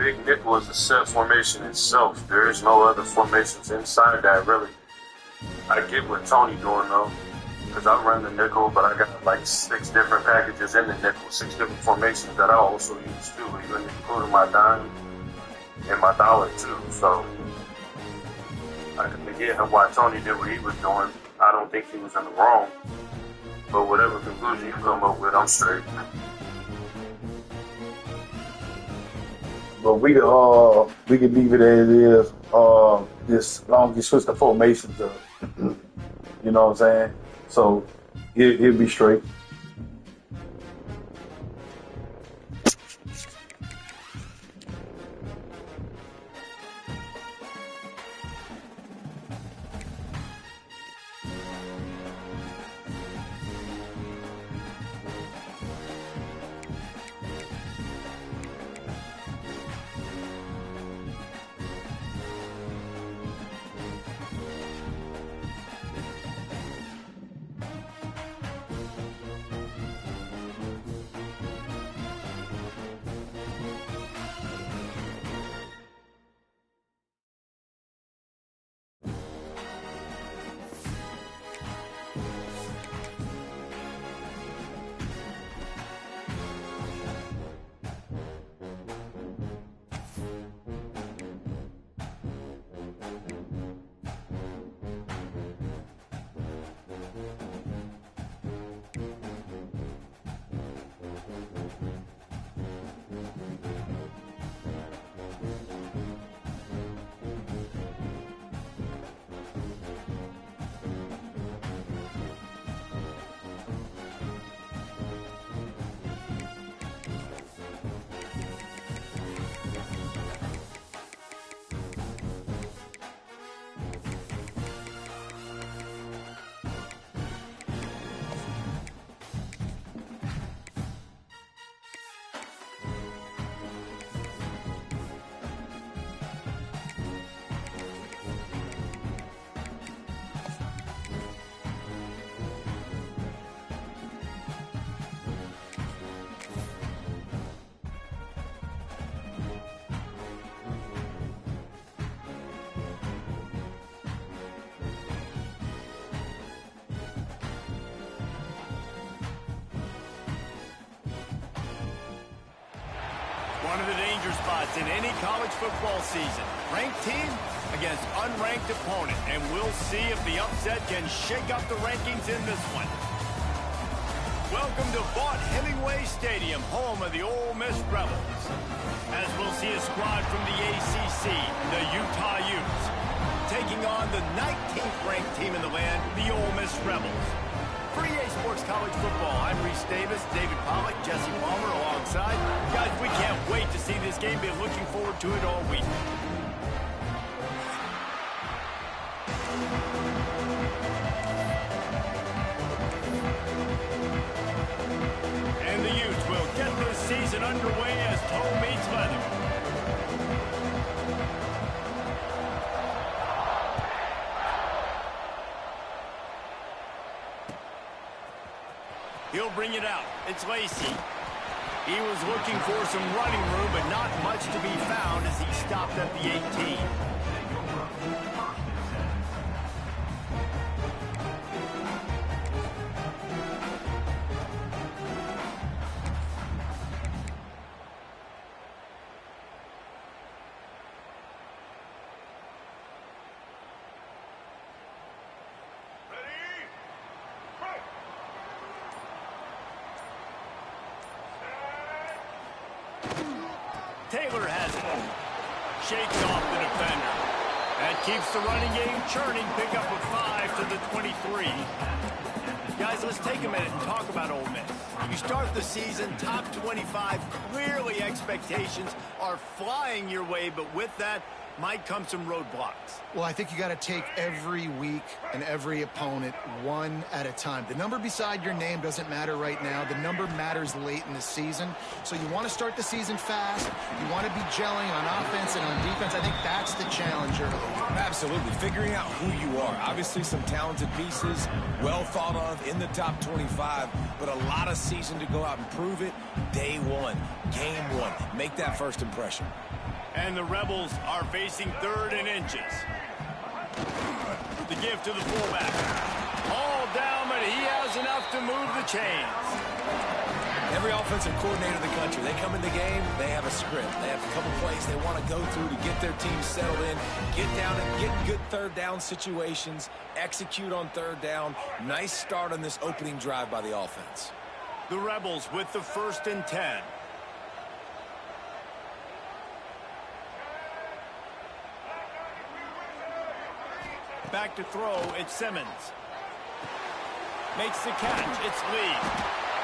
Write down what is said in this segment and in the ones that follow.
big nickel is a set formation itself. There is no other formations inside that, really. I get what Tony doing, though, because I run the nickel, but I got like 6 different packages in the nickel, 6 different formations that I also use, too, even including my dime and my dollar, too. So I can get why Tony did what he was doing. I don't think he was in the wrong. But whatever conclusion you come up with, I'm straight. But we can leave it as it is. Just long as you switch the formations up. You know what I'm saying? So it'll be straight. One of the danger spots in any college football season. Ranked team against unranked opponent. And we'll see if the upset can shake up the rankings in this one. Welcome to Vaught-Hemingway Stadium, home of the Ole Miss Rebels. As we'll see a squad from the ACC, the Utah Utes, taking on the 19th ranked team in the land, the Ole Miss Rebels. For EA Sports College Football, I'm Reese Davis, David Pollack, Jesse Palmer alongside. Guys, we can't wait to see this game. Been looking forward to it all week. And the Utes will get this season underway as toe meets leather. He'll bring it out. It's Lacey. He was looking for some running room, but not much to be found as he stopped at the 18. Taylor has it. Shakes off the defender. That keeps the running game churning. Pick up a 5 to the 23. Guys, let's take a minute and talk about Ole Miss. You start the season top 25. Clearly expectations are flying your way, but with that, might come some roadblocks. Well, I think you got to take every week and every opponent one at a time. The number beside your name doesn't matter right now. The number matters late in the season. So you want to start the season fast. You want to be gelling on offense and on defense. I think that's the challenge early. Absolutely. Figuring out who you are. Obviously some talented pieces, well thought of in the top 25, but a lot of season to go out and prove it. Day one, game one. Make that first impression. And the Rebels are facing 3rd and inches. The give to the fullback. All down, but he has enough to move the chains. Every offensive coordinator in the country, they come in the game, they have a script. They have a couple plays they want to go through to get their team settled in, get down and get good 3rd down situations, execute on 3rd down. Nice start on this opening drive by the offense. The Rebels with the 1st and 10. Back to throw, it's Simmons. Makes the catch, it's Lee.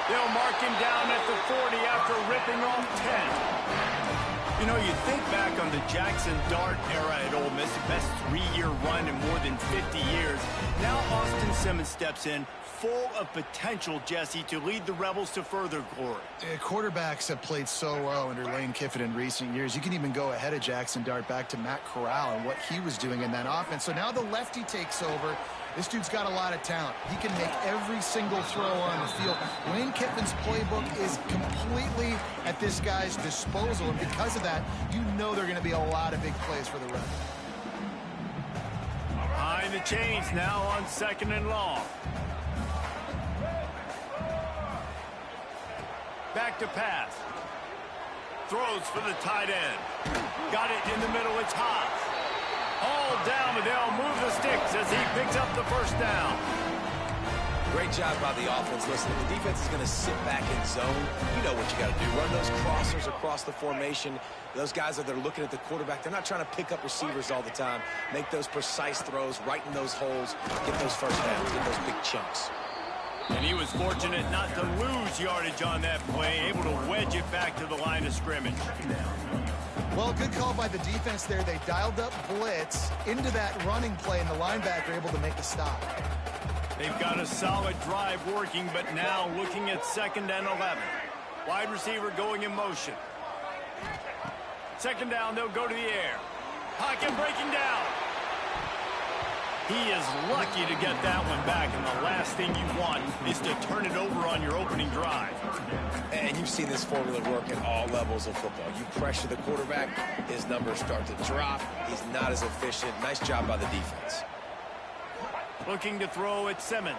They'll mark him down at the 40 after ripping off 10. You know, you think back on the Jackson Dart era at Ole Miss, the best 3-year run in more than 50 years. Now Austin Simmons steps in, full of potential, Jesse, to lead the Rebels to further glory. Quarterbacks have played so well under Lane Kiffin in recent years. You can even go ahead of Jackson Dart back to Matt Corral and what he was doing in that offense. So now the lefty takes over. This dude's got a lot of talent. He can make every single throw on the field. Lane Kiffin's playbook is completely at this guy's disposal, and because of that, you know there are going to be a lot of big plays for the Rebels. Behind the chains now on 2nd and long. Back to pass. Throws for the tight end. Got it in the middle, it's Haas. All down, but they'll move the sticks as he picks up the 1st down. Great job by the offense. Listen, the defense is going to sit back in zone. You know what you got to do. Run those crossers across the formation. Those guys that are looking at the quarterback, they're not trying to pick up receivers all the time. Make those precise throws, right in those holes, get those 1st downs, get those big chunks. And he was fortunate not to lose yardage on that play, able to wedge it back to the line of scrimmage. Well, good call by the defense there. They dialed up blitz into that running play, and the linebacker able to make the stop. They've got a solid drive working, but now looking at 2nd and 11. Wide receiver going in motion. 2nd down, they'll go to the air. Pocket breaking down. He is lucky to get that one back, and the last thing you want is to turn it over on your opening drive. And you've seen this formula work at all levels of football. You pressure the quarterback, his numbers start to drop. He's not as efficient. Nice job by the defense. Looking to throw at Simmons.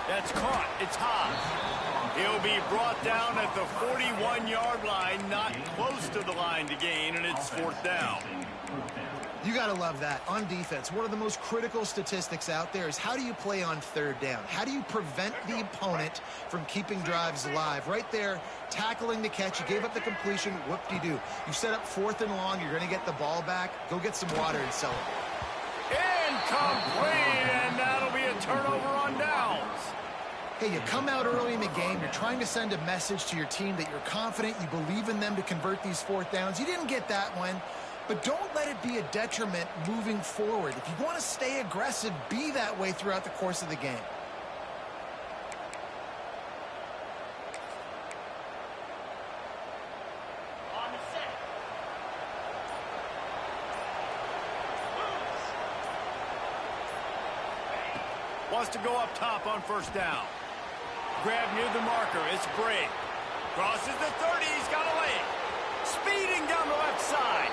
That's caught. It's Haas. He'll be brought down at the 41-yard line, not close to the line to gain, and it's 4th down. You got to love that. On defense, one of the most critical statistics out there is how do you play on 3rd down? How do you prevent the opponent from keeping drives alive? Right there, tackling the catch. You gave up the completion. Whoop-de-doo. You set up 4th and long. You're going to get the ball back. Go get some water and celebrate. Incomplete, and that'll be a turnover on downs. Hey, you come out early in the game. You're trying to send a message to your team that you're confident. You believe in them to convert these 4th downs. You didn't get that one. But don't let it be a detriment moving forward. If you want to stay aggressive, be that way throughout the course of the game. Wants to go up top on 1st down. Grab near the marker. It's Bray. Crosses the 30. He's got a lane. Speeding down the left side.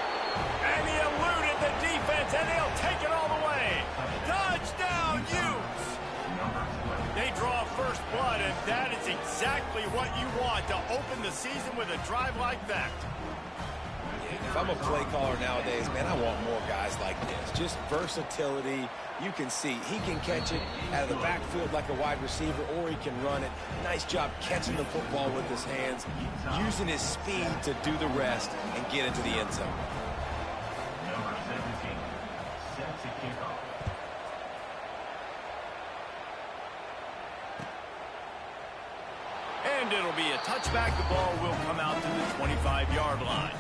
And he eluded the defense, and they'll take it all the way. Touchdown, Utes! They draw 1st blood, and that is exactly what you want to open the season with a drive like that. If I'm a play caller nowadays, man, I want more guys like this. Just versatility. You can see he can catch it out of the backfield like a wide receiver, or he can run it. Nice job catching the football with his hands, using his speed to do the rest and get into the end zone. And it'll be a touchback. The ball will come out to the 25-yard line.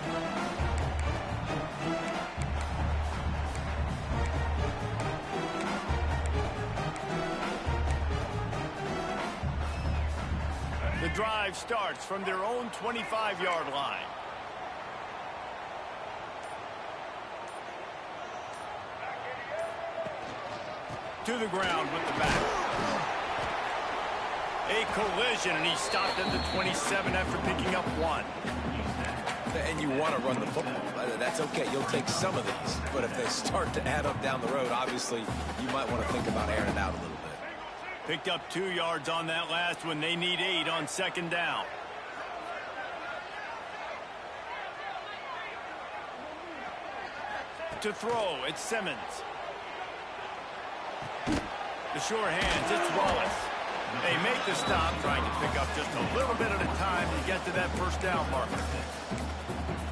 drive starts from their own 25-yard line. To the ground with the back. A collision, and he stopped at the 27 after picking up 1. And you want to run the football. That's okay. You'll take some of these. But if they start to add up down the road, obviously, you might want to think about airing it out a little bit. Picked up 2 yards on that last one. They need 8 on 2nd down. To throw, it's Simmons. The sure hands, it's Wallace. They make the stop, trying to pick up just a little bit at a time to get to that first down marker.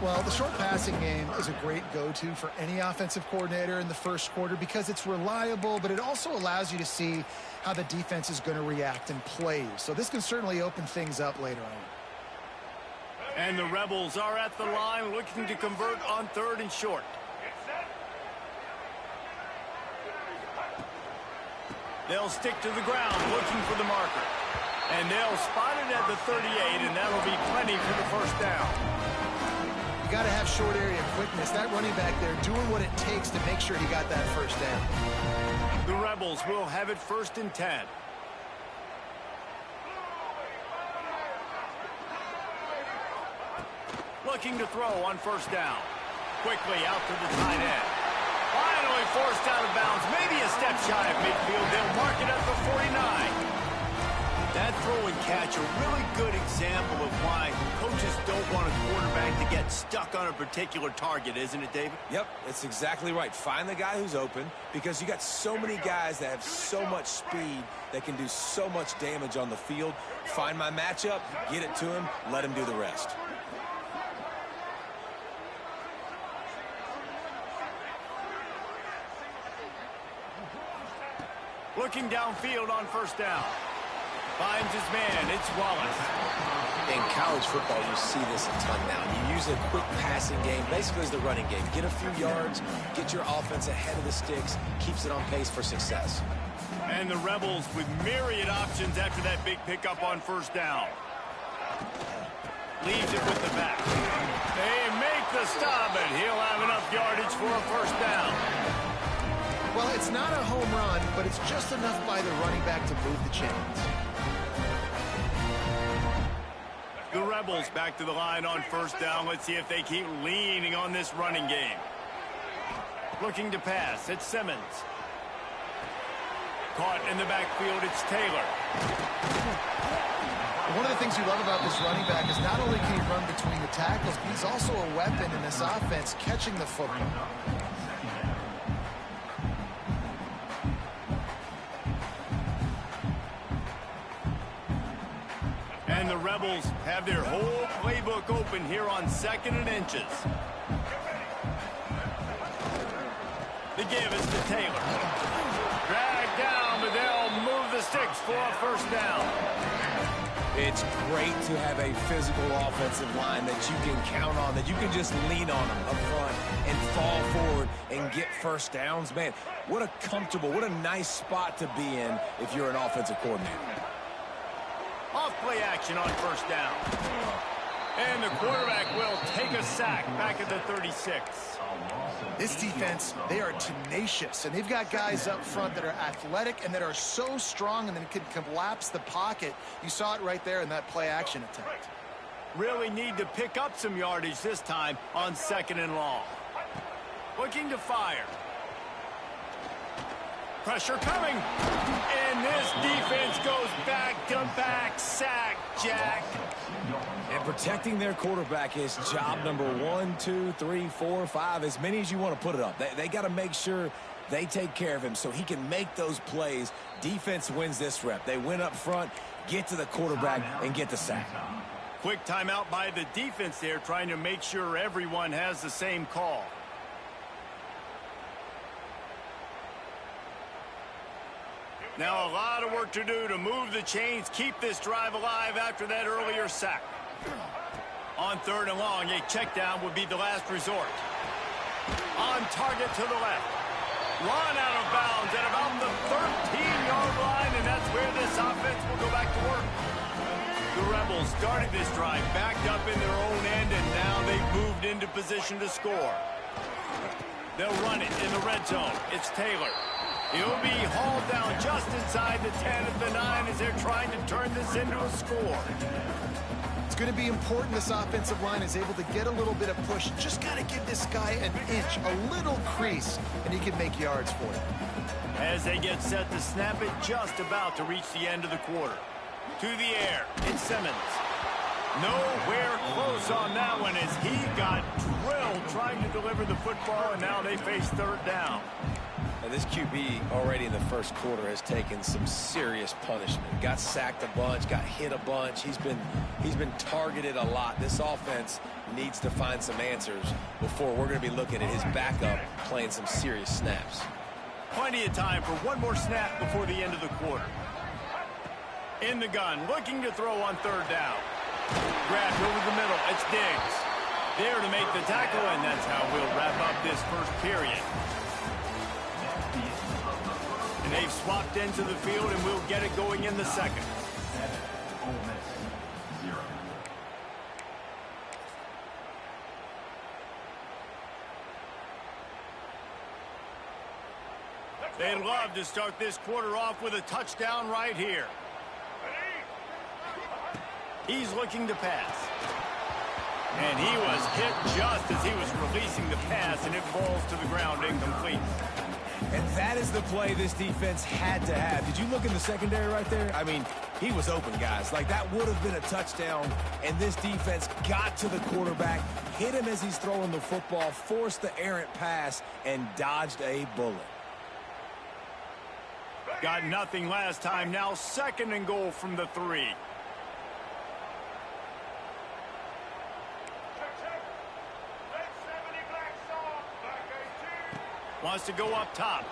Well, the short passing game is a great go-to for any offensive coordinator in the first quarter because it's reliable, but it also allows you to see how the defense is going to react and play. So this can certainly open things up later on. And the Rebels are at the line looking to convert on 3rd and short. They'll stick to the ground looking for the marker. And they'll spot it at the 38, and that'll be plenty for the first down. You got to have short area quickness. That running back there doing what it takes to make sure he got that first down. The Rebels will have it 1st and 10. Looking to throw on 1st down. Quickly out to the tight end. Finally forced out of bounds. Maybe a step shy of midfield. They'll mark it at the 49. That throw and catch, a really good example of why coaches don't want a quarterback to get stuck on a particular target, isn't it, David? Yep, it's exactly right. Find the guy who's open because you got so many guys that have so much speed that can do so much damage on the field. Find my matchup, get it to him, let him do the rest. Looking downfield on 1st down. Finds his man. It's Wallace. In college football, you see this a ton now. You use a quick passing game, basically as the running game. Get a few yards, get your offense ahead of the sticks, keeps it on pace for success. And the Rebels with myriad options after that big pickup on 1st down. Leaves it with the back. They make the stop, and he'll have enough yardage for a 1st down. Well, it's not a home run, but it's just enough by the running back to move the chains. The Rebels back to the line on 1st down. Let's see if they keep leaning on this running game. Looking to pass, it's Simmons. Caught in the backfield, it's Taylor. One of the things you love about this running back is not only can he run between the tackles, but he's also a weapon in this offense, catching the football. And the Rebels have their whole playbook open here on 2nd and inches. The give is to Taylor. Dragged down, but they'll move the sticks for a 1st down. It's great to have a physical offensive line that you can count on, that you can just lean on them up front and fall forward and get 1st downs. Man, what a comfortable, what a nice spot to be in if you're an offensive coordinator. Off play action on 1st down. And the quarterback will take a sack back at the 36. This defense, they are tenacious, and they've got guys up front that are athletic and that are so strong and that can collapse the pocket. You saw it right there in that play action attempt. Really need to pick up some yardage this time on 2nd and long. Looking to fire. Pressure coming. And this defense goes back-to-back sack, Jack. And protecting their quarterback is job number 1, 2, 3, 4, 5, as many as you want to put it up. They got to make sure they take care of him so he can make those plays. Defense wins this rep. They win up front, get to the quarterback, and get the sack. Quick timeout by the defense there, trying to make sure everyone has the same call. Now a lot of work to do to move the chains, keep this drive alive after that earlier sack. On 3rd and long, a check down would be the last resort. On target to the left. Run out of bounds at about the 13-yard line, and that's where this offense will go back to work. The Rebels started this drive backed up in their own end, and now they've moved into position to score. They'll run it in the red zone. It's Taylor. He'll be hauled down just inside the 10 at the 9 as they're trying to turn this into a score. It's going to be important this offensive line is able to get a little bit of push. Just got to give this guy an inch, a little crease, and he can make yards for it. As they get set to snap it, just about to reach the end of the quarter. To the air, it's Simmons. Nowhere close on that one as he got drilled trying to deliver the football, and now they face third down. Now this QB already in the first quarter has taken some serious punishment. Got sacked a bunch, got hit a bunch. He's been targeted a lot. This offense needs to find some answers before we're going to be looking at his backup playing some serious snaps. Plenty of time for one more snap before the end of the quarter. In the gun, looking to throw on third down. Grabbed over the middle, it's Diggs. There to make the tackle, and that's how we'll wrap up this first period. And they've swapped into the field, and we'll get it going in the second. They'd love to start this quarter off with a touchdown right here. He's looking to pass. And he was hit just as he was releasing the pass, and it falls to the ground incomplete. And that is the play this defense had to have. Did you look in the secondary right there? I mean, he was open, guys. Like, that would have been a touchdown, and this defense got to the quarterback, hit him as he's throwing the football, forced the errant pass, and dodged a bullet. Got nothing last time. Now 2nd and goal from the 3. Wants to go up top.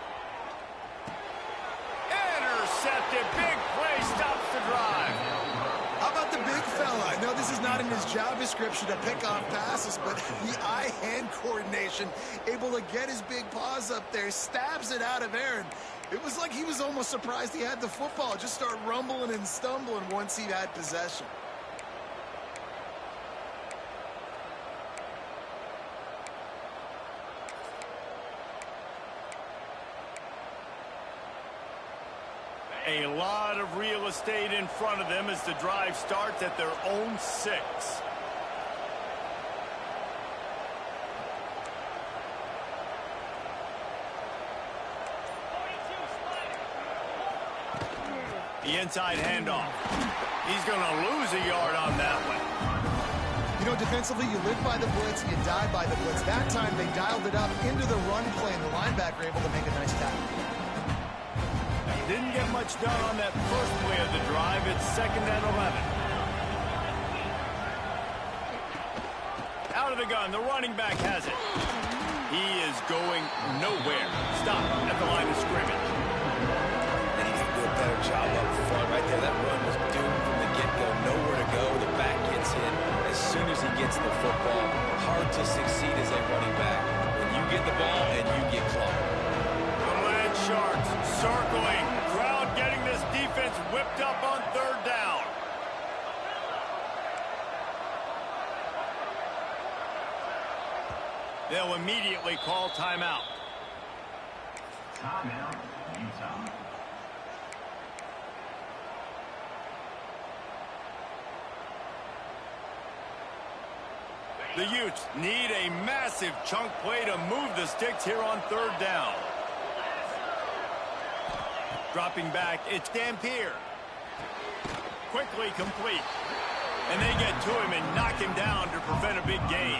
Intercepted. Big play. Stops the drive. How about the big fella? I know this is not in his job description to pick off passes, but the eye-hand coordination, able to get his big paws up there, stabs it out of Aaron. It was like he was almost surprised he had the football. Just start rumbling and stumbling once he had possession. A lot of real estate in front of them as the drive starts at their own 6. The inside handoff. He's going to lose a yard on that one. You know, defensively, you live by the blitz, you die by the blitz. That time, they dialed it up into the run play, and the linebacker able to make a nice tackle. Didn't get much done on that first play of the drive. It's 2nd and 11. Out of the gun, the running back has it. He is going nowhere. Stop at the line of scrimmage. They need to do a better job up front right there. That run was doomed from the get-go. Nowhere to go. The back gets in as soon as he gets the football. Hard to succeed as a running back when you get the ball and you get clocked. The Land Sharks circling. Crowd getting this defense whipped up on third down. They'll immediately call timeout. Timeout, Utah. The Utes need a massive chunk play to move the sticks here on third down. Dropping back, it's Dampier. Quickly complete. And they get to him and knock him down to prevent a big gain.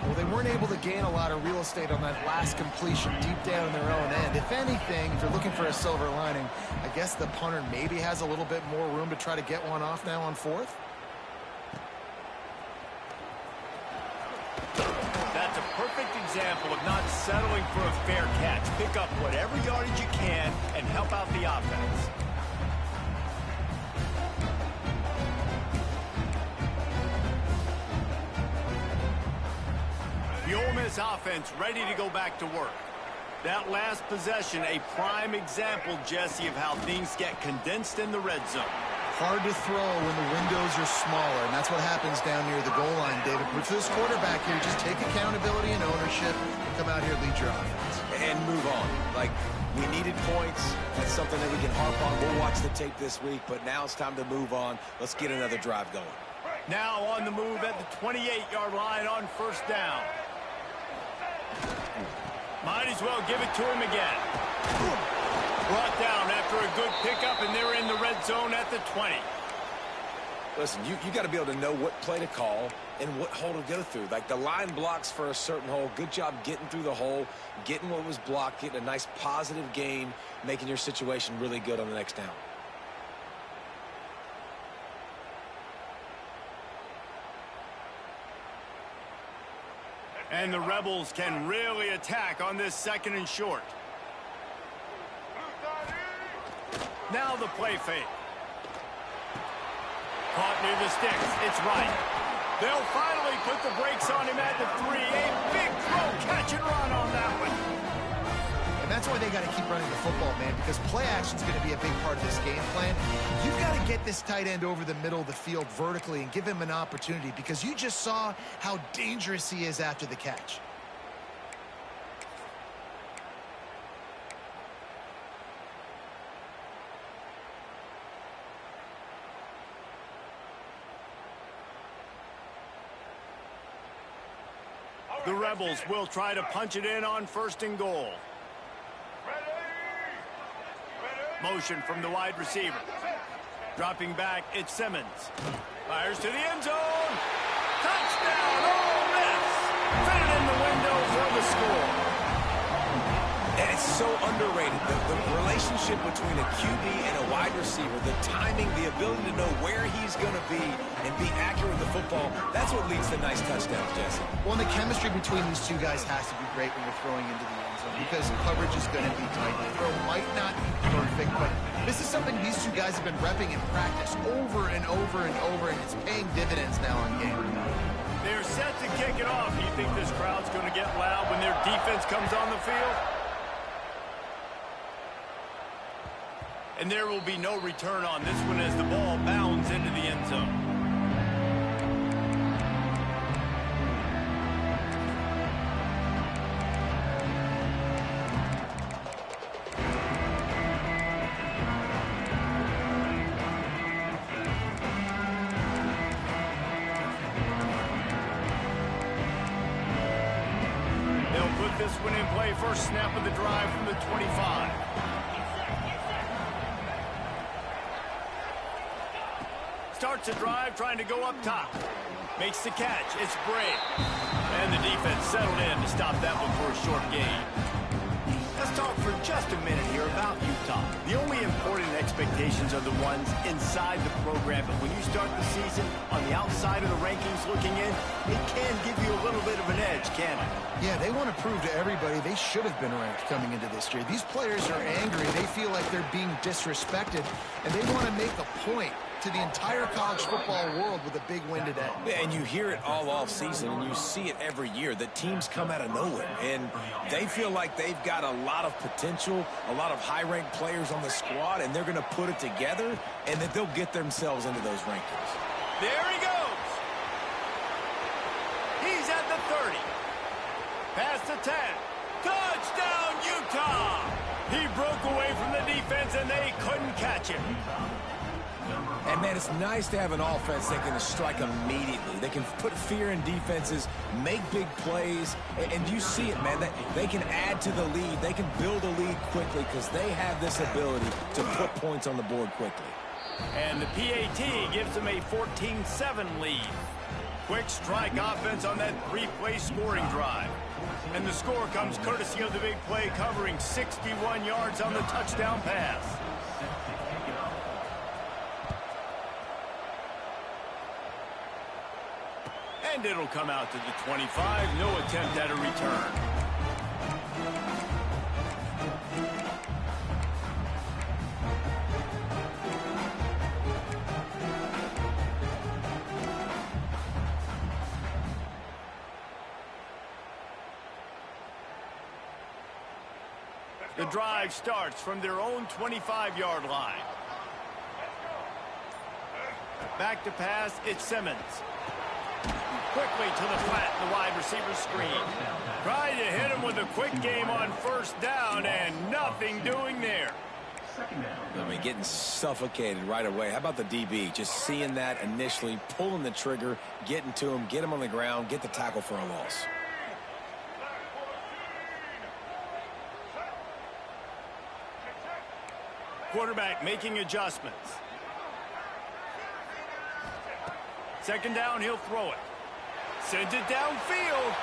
Well, they weren't able to gain a lot of real estate on that last completion deep down in their own end. If anything, if you're looking for a silver lining, I guess the punter maybe has a little bit more room to try to get one off now on 4th. That's a perfect example of not settling for a fair catch. Pick up whatever yardage you can and help out the offense. The Ole Miss offense ready to go back to work. That last possession, a prime example, Jesse, of how things get condensed in the red zone. hard to throw when the windows are smaller, and that's what happens down near the goal line, David. But for this quarterback here, just take accountability and ownership and come out here and lead your offense. And move on. Like, we needed points. That's something that we can harp on. We'll watch the tape this week, but now it's time to move on. Let's get another drive going. Now on the move at the 28-yard line on first down. Might as well give it to him again. Brought down after a good pickup, and they're in the red zone at the 20. Listen, you got to be able to know what play to call and what hole to go through. Like, the line blocks for a certain hole. Good job getting through the hole, getting what was blocked, getting a nice positive gain, making your situation really good on the next down. And the Rebels can really attack on this second and short. Now the play fake. Caught near the sticks. It's right. They'll finally put the brakes on him at the 3. A big throw, catch and run on that one. And that's why they got to keep running the football, man, because play action is going to be a big part of this game plan. You've got to get this tight end over the middle of the field vertically and give him an opportunity, because you just saw how dangerous he is after the catch. The Rebels will try to punch it in on first and goal. Motion from the wide receiver. Dropping back, it's Simmons. Fires to the end zone. Touchdown, Ole Miss. Fit it in the window for the score. And it's so underrated. The relationship between a QB and a wide receiver, the timing, the ability to know where he's going to be and be accurate with the football, that's what leads to nice touchdowns, Jesse. Well, the chemistry between these two guys has to be great when you're throwing into the end zone, because coverage is going to be tight. The throw might not be perfect, but this is something these two guys have been repping in practice over and over and over, and it's paying dividends now on game. They're set to kick it off. You think this crowd's going to get loud when their defense comes on the field? And there will be no return on this one as the ball bounds into the end zone. They'll put this one in play. First snap of the drive from the 25. Starts a drive, trying to go up top. Makes the catch. It's Bray. And the defense settled in to stop that one for a short gain. Let's talk for just a minute here about Utah. The only important expectations are the ones inside the program, but when you start the season on the outside of the rankings looking in, it can give you a little bit of an edge, can't it? Yeah, they want to prove to everybody they should have been ranked coming into this year. These players are angry. They feel like they're being disrespected, and they want to make a point to the entire college football world with a big win today. And you hear it all off season, and you see it every year, that teams come out of nowhere, and they feel like they've got a lot of potential, a lot of high-ranked players on the squad, and they're going to put it together, and that they'll get themselves into those rankings. There he goes. He's at the 30. Past the 10. Touchdown, Utah! He broke away from the defense, and they couldn't catch him. And, man, it's nice to have an offense that can strike immediately. They can put fear in defenses, make big plays, and you see it, man. They can add to the lead. They can build a lead quickly because they have this ability to put points on the board quickly. And the PAT gives them a 14-7 lead. Quick strike offense on that three-play scoring drive. And the score comes courtesy of the big play, covering 61 yards on the touchdown pass. And it'll come out to the 25. No attempt at a return. The drive starts from their own 25-yard line. Back to pass, it's Simmons. Quickly to the flat, the wide receiver screen. Trying to hit him with a quick game on first down, and nothing doing there. I mean, getting suffocated right away. How about the DB? Just seeing that initially, pulling the trigger, getting to him, get him on the ground, get the tackle for a loss. Quarterback making adjustments. Second down, he'll throw it. Sends it downfield.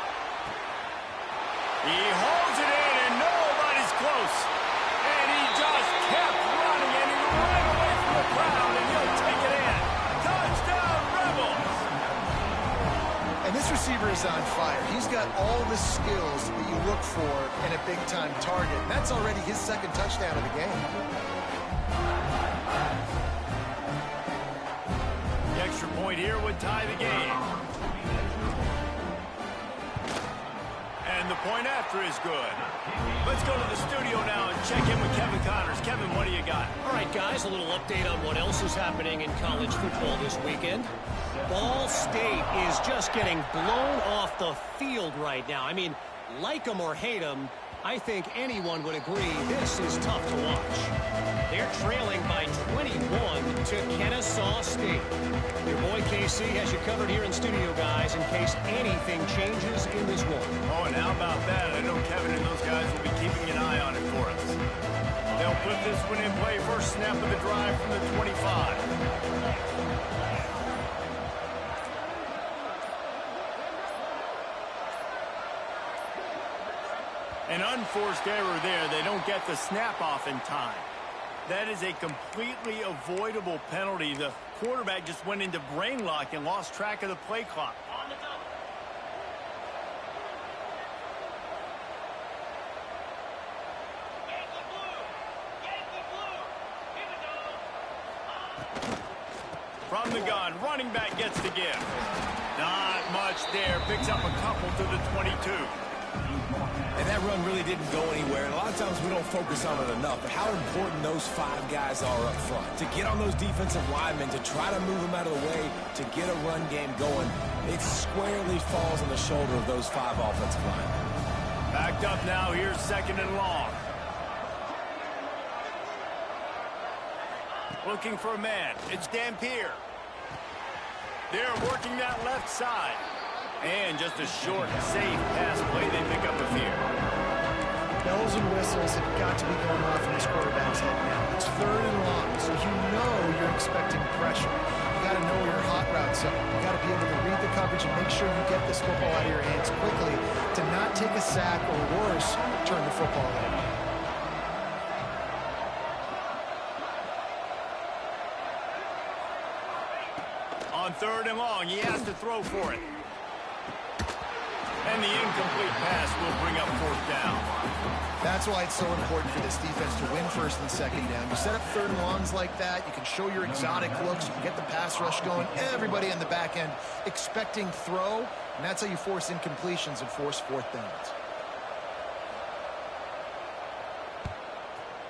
He holds it in, and nobody's close. And he just kept running, and he ran away from the crowd, and he'll take it in. Touchdown, Rebels! And this receiver is on fire. He's got all the skills that you look for in a big-time target. That's already his second touchdown of the game. The extra point here would tie the game. And the point after is good. Let's go to the studio now and check in with Kevin Connors. Kevin, what do you got? All right, guys, a little update on what else is happening in college football this weekend. Ball State is just getting blown off the field right now. I mean, like them or hate them, I think anyone would agree this is tough to watch. They're trailing by 21 to Kennesaw State. Your boy KC has you covered here in studio, guys, in case anything changes in this one. Oh, and how about that? I know Kevin and those guys will be keeping an eye on it for us. They'll put this one in play. First snap of the drive from the 25. An unforced error there. They don't get the snap off in time. That is a completely avoidable penalty. The quarterback just went into brain lock and lost track of the play clock. From the gun, running back gets the give. Not much there. Picks up a couple to the 22. And that run really didn't go anywhere. And a lot of times we don't focus on it enough. But how important those 5 guys are up front. To get on those defensive linemen, to try to move them out of the way, to get a run game going, it squarely falls on the shoulder of those 5 offensive linemen. Backed up now. Here's second and long. Looking for a man. It's Dampier. They're working that left side. And just a short, safe pass play they pick up here. Bells and whistles have got to be going off in this quarterback's head now. It's third and long, so you know you're expecting pressure. You got to know your hot routes up. You got to be able to read the coverage and make sure you get this football out of your hands quickly to not take a sack or worse, turn the football over. On third and long, he has to throw for it. And the incomplete pass will bring up fourth down. That's why it's so important for this defense to win first and second down. You set up third and longs like that, you can show your exotic looks, you can get the pass rush going, everybody on the back end expecting throw, and that's how you force incompletions and force fourth downs.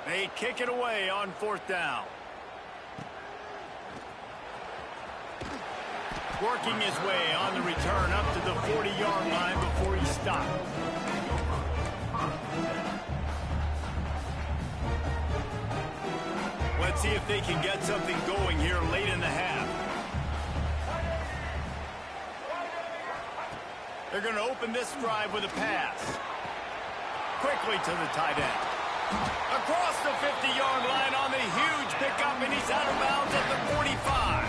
They kick it away on fourth down. Working his way on the return up to the 40-yard line before he stopped. Let's see if they can get something going here late in the half. They're going to open this drive with a pass. Quickly to the tight end. Across the 50-yard line on the huge pickup, and he's out of bounds at the 45.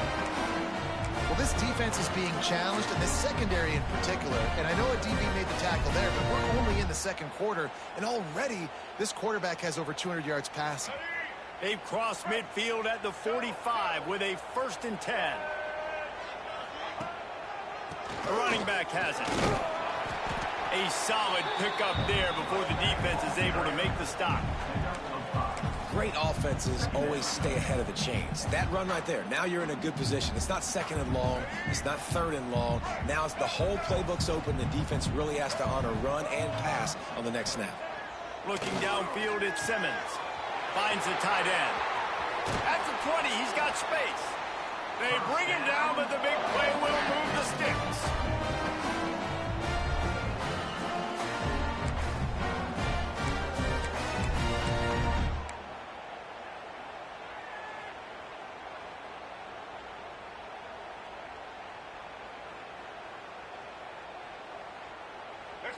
Well, this defense is being challenged, and this secondary in particular, and I know a DB made the tackle there, but we're only in the second quarter, and already this quarterback has over 200 yards passing. They've crossed midfield at the 45 with a 1st and 10. The running back has it. A solid pickup there before the defense is able to make the stop. Great offenses always stay ahead of the chains. That run right there, now you're in a good position. It's not second and long. It's not third and long. Now it's the whole playbook's open. The defense really has to honor run and pass on the next snap. Looking downfield, it's Simmons. Finds the tight end. At the 20, he's got space. They bring him down, but the big play will move the sticks.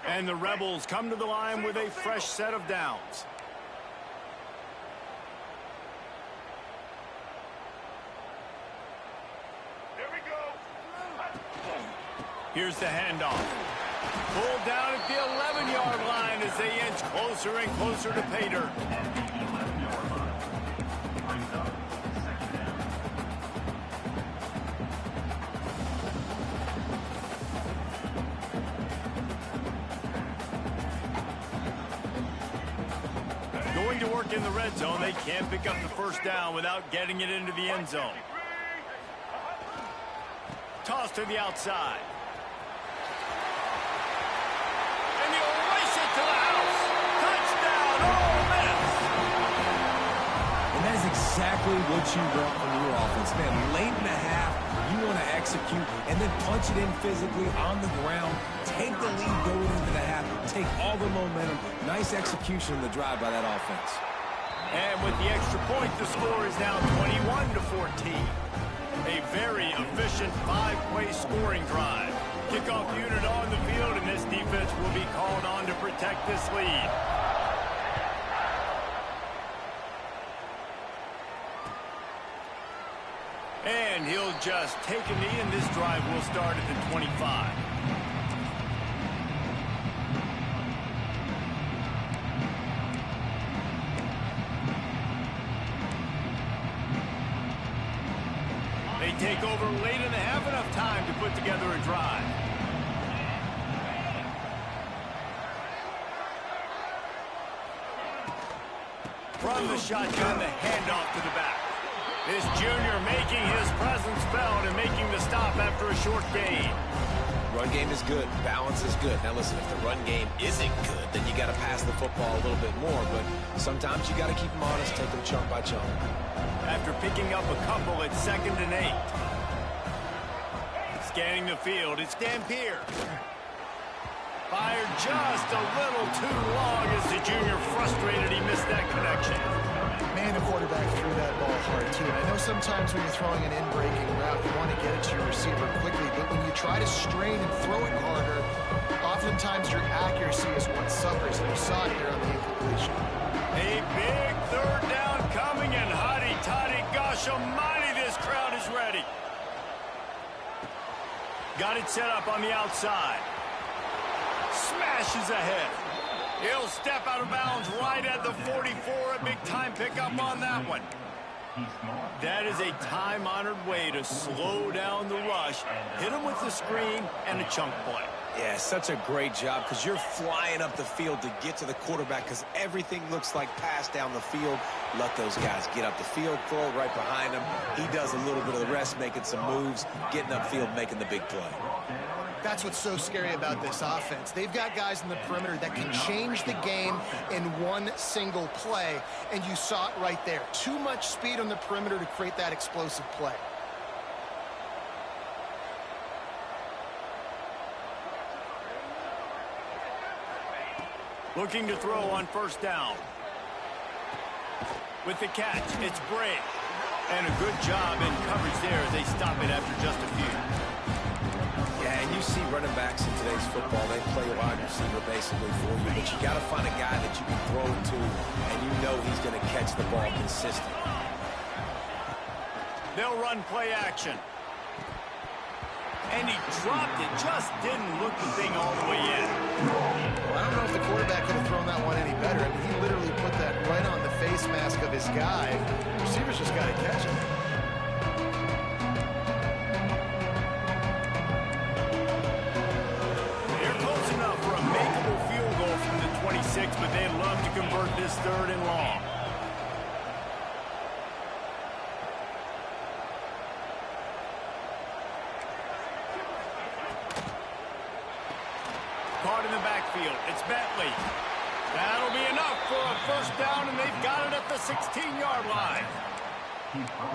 And the Rebels come to the line with a fresh set of downs. Here we go. Here's the handoff. Pulled down at the 11-yard line as they inch closer and closer to pay dirt. Going to work in the red zone, they can't pick up the first down without getting it into the end zone. Toss to the outside. And he'll race it to the house. Touchdown, Ole Miss. And that is exactly what you want from your offense, man. Late in the half, you want to execute and then punch it in physically on the ground. Take the lead going into the half. Take all the momentum. Nice execution in the drive by that offense. And with the extra point, the score is now 21-14. A very efficient 5-play scoring drive. Kickoff unit on the field, and this defense will be called on to protect this lead. And he'll just take a knee, and this drive will start at the 25. They take over late in the half, enough time to put together a drive. From the shotgun, the handoff to the back. This junior making his presence felt and making the stop after a short gain. Run game is good. Balance is good. Now listen, if the run game isn't good, then you got to pass the football a little bit more. But sometimes you got to keep them honest, take them chunk by chunk. After picking up a couple at 2nd and 8. Scanning the field, it's Dampier. Fired just a little too long as the junior frustrated he missed that connection. Man, the quarterback threw that ball hard, too. And I know sometimes when you're throwing an in-breaking route, you want to get it to your receiver quickly. But when you try to strain and throw it harder, oftentimes your accuracy is what suffers. And you saw it there on the incompletion. A big 3rd down coming, and hotty-toddy, gosh almighty, this crowd is ready. Got it set up on the outside. Smashes ahead. He'll step out of bounds right at the 44. A big-time pickup on that one. That is a time-honored way to slow down the rush, hit him with the screen, and a chunk play. Yeah, such a great job because you're flying up the field to get to the quarterback because everything looks like pass down the field. Let those guys get up the field, throw it right behind him. He does a little bit of the rest, making some moves, getting upfield, making the big play. That's what's so scary about this offense. They've got guys in the perimeter that can change the game in one single play, and you saw it right there. Too much speed on the perimeter to create that explosive play. Looking to throw on 1st down. With the catch, it's Bray. And a good job in coverage there as they stop it after just a few. Yeah, and you see running backs in today's football, they play wide receiver basically for you, but you got to find a guy that you can throw it to, and you know he's going to catch the ball consistently. They'll run play action. And he dropped it, just didn't look the thing all the way in. Well, I don't know if the quarterback could have thrown that one any better. I mean, he literally put that right on the face mask of his guy. The receivers just got to catch it. They're close enough for a makeable field goal from the 26, but they'd love to convert this 3rd and long. Caught in the backfield. It's Bentley. That'll be enough for a 1st down, and they've got it at the 16-yard line.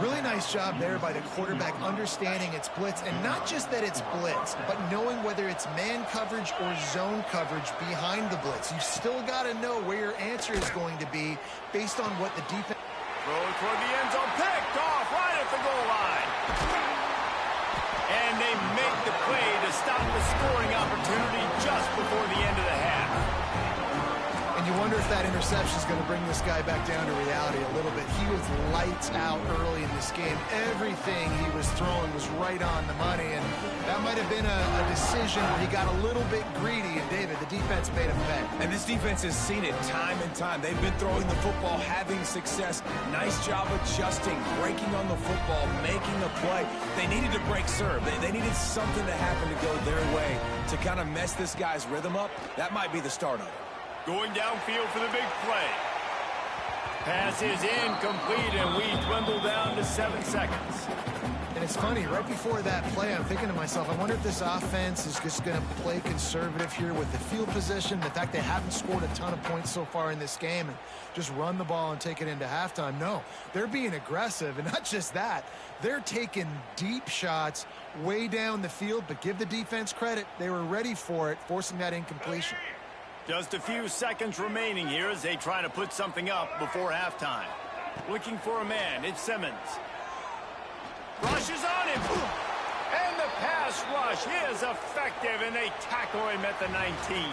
Really nice job there by the quarterback understanding it's blitz, and not just that it's blitz, but knowing whether it's man coverage or zone coverage behind the blitz. You've still got to know where your answer is going to be based on what the defense... Throw toward the end zone, picked off right at the goal line. And they make the play to stop the scoring opportunity just before the end of the half. And you wonder if that interception is going to bring this guy back down to reality a little bit. He was lights out early in this game. Everything he was throwing was right on the money, and that might have been a decision where he got a little bit greedy, and David, the defense made him pay. And this defense has seen it time and time. They've been throwing the football, having success. Nice job adjusting, breaking on the football, making a play. They needed to break serve. They needed something to happen to go their way to kind of mess this guy's rhythm up. That might be the start of it. Going downfield for the big play. Pass is incomplete, and we dwindle down to 7 seconds. And it's funny, right before that play, I'm thinking to myself, I wonder if this offense is just going to play conservative here with the field position, the fact they haven't scored a ton of points so far in this game, and just run the ball and take it into halftime. No, they're being aggressive, and not just that, they're taking deep shots way down the field, but give the defense credit. They were ready for it, forcing that incompletion. Just a few seconds remaining here as they try to put something up before halftime. Looking for a man, it's Simmons. Rushes on him. And the pass rush is effective, and they tackle him at the 19.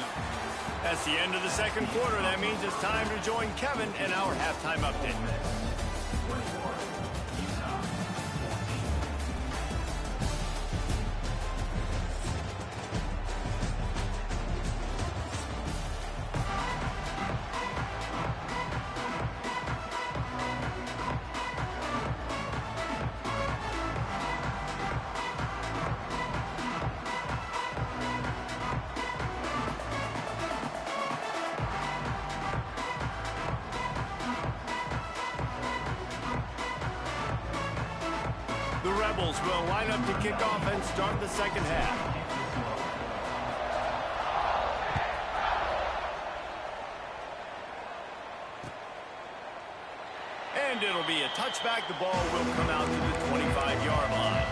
That's the end of the second quarter. That means it's time to join Kevin in our halftime update. The Rebels will line up to kick off and start the second half. And it'll be a touchback. The ball will come out to the 25-yard line.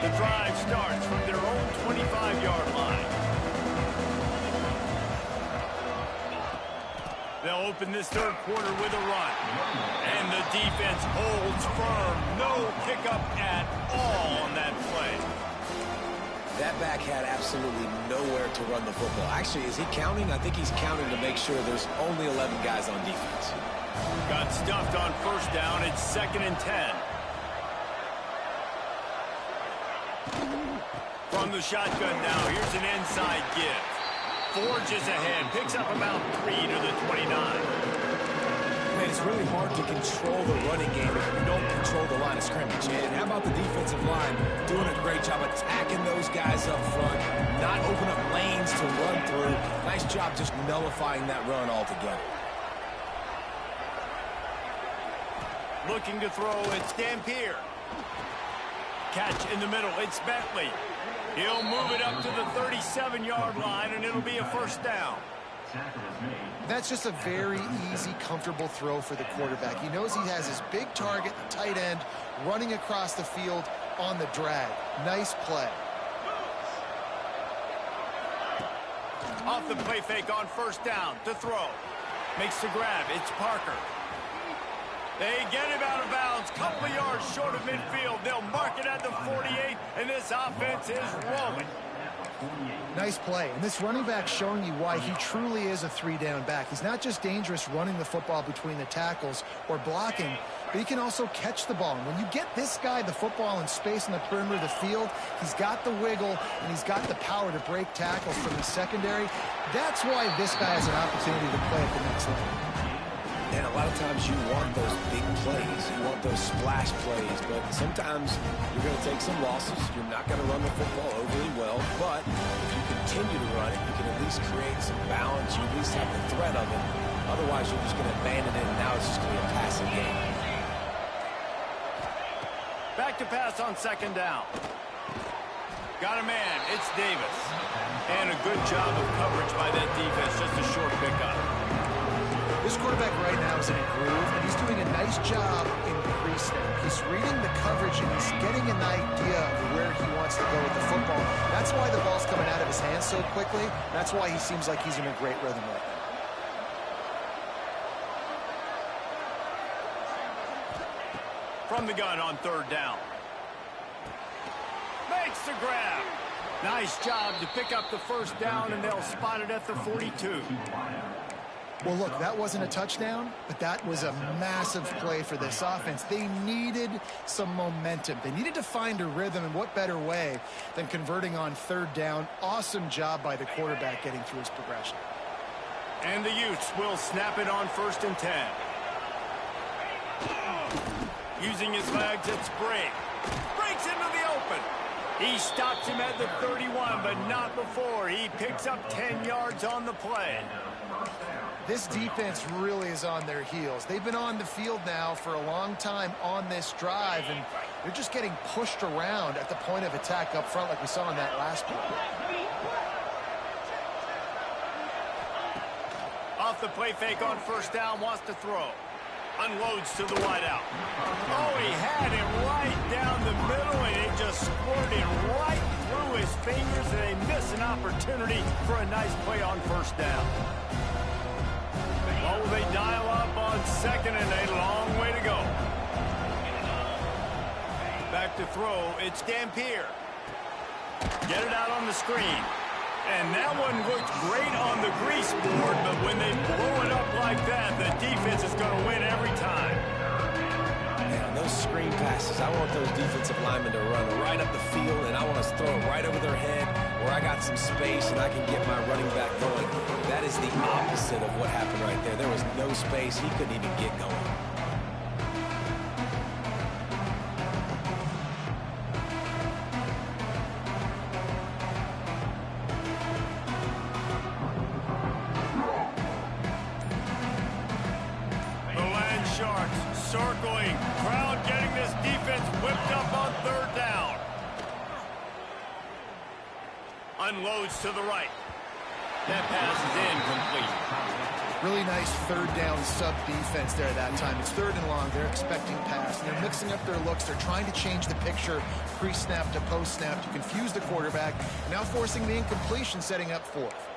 The drive starts from their own 25-yard line. They'll open this third quarter with a run. And the defense holds firm. No pickup at all on that play. That back had absolutely nowhere to run the football. Actually, is he counting? I think he's counting to make sure there's only 11 guys on defense. Got stuffed on first down. It's 2nd and 10. From the shotgun now, here's an inside give. Forges ahead, picks up about 3 to the 29. Man, it's really hard to control the running game if you don't control the line of scrimmage. And how about the defensive line doing a great job attacking those guys up front, not open up lanes to run through. Nice job just nullifying that run altogether. Looking to throw, it's Dampier. Catch in the middle, it's Bentley. He'll move it up to the 37-yard line, and it'll be a first down. That's just a very easy, comfortable throw for the quarterback. He knows he has his big target, the tight end, running across the field on the drag. Nice play. Off the play fake on first down to throw. Makes the grab, it's Parker. They get him out of bounds, couple of yards short of midfield. They'll mark it at the 48, and this offense is rolling. Nice play. And this running back showing you why he truly is a three-down back. He's not just dangerous running the football between the tackles or blocking, but he can also catch the ball. And when you get this guy the football in space in the perimeter of the field, he's got the wiggle and he's got the power to break tackles from the secondary. That's why this guy has an opportunity to play at the next level. And a lot of times you want those big plays. You want those splash plays. But sometimes you're going to take some losses. You're not going to run the football overly well. But if you can continue to run it, you can at least create some balance. You at least have the threat of it. Otherwise, you're just going to abandon it, and now it's just going to be a passing game. Back to pass on second down. Got a man. It's Davis. And a good job of coverage by that defense. Just a short pickup. This quarterback right now is in a groove, and he's doing a nice job in pre-snap. He's reading the coverage, and he's getting an idea of where he wants to go with the football. That's why the ball's coming out of his hands so quickly. That's why he seems like he's in a great rhythm right now. From the gun on third down. Makes the grab. Nice job to pick up the first down, and they'll spot it at the 42. Well, look, that wasn't a touchdown, but that was a massive play for this offense. They needed some momentum. They needed to find a rhythm, and what better way than converting on third down. Awesome job by the quarterback getting through his progression. And the Utes will snap it on 1st and 10. Using his legs, it's Brake. Breaks into the open. He stops him at the 31, but not before. He picks up 10 yards on the play. This defense really is on their heels. They've been on the field now for a long time on this drive, and they're just getting pushed around at the point of attack up front like we saw in that last play. Off the play fake on first down, wants to throw. Unloads to the wideout. Oh, he had it right down the middle, and it just squirted right through his fingers, and they miss an opportunity for a nice play on first down. Well, they dial up on second, and a long way to go. Back to throw, it's Dampier. Get it out on the screen. And that one looked great on the grease board, but when they blow it up like that, the defense is going to win every time. Man, those screen passes, I want those defensive linemen to run right up the field, and I want to throw it right over their head where I got some space and I can get my running back going. That is the opposite of what happened right there. There was no space. He couldn't even get going. Circling, crowd getting this defense whipped up on third down. Unloads to the right. That pass is incomplete. Really nice third down sub defense there that time. It's third and long. They're expecting pass, and they're mixing up their looks. They're trying to change the picture pre-snap to post-snap to confuse the quarterback, now forcing the incompletion, setting up fourth.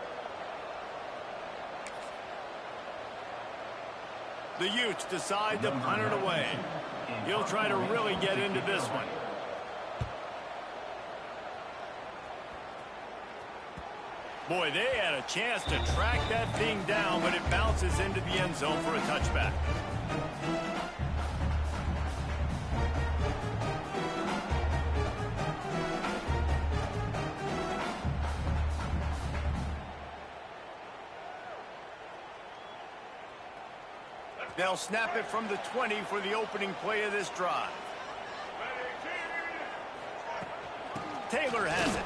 The Utes decide to punt it away. He'll try to really get into this one. Boy, they had a chance to track that thing down, but it bounces into the end zone for a touchback. They'll snap it from the 20 for the opening play of this drive. Taylor has it.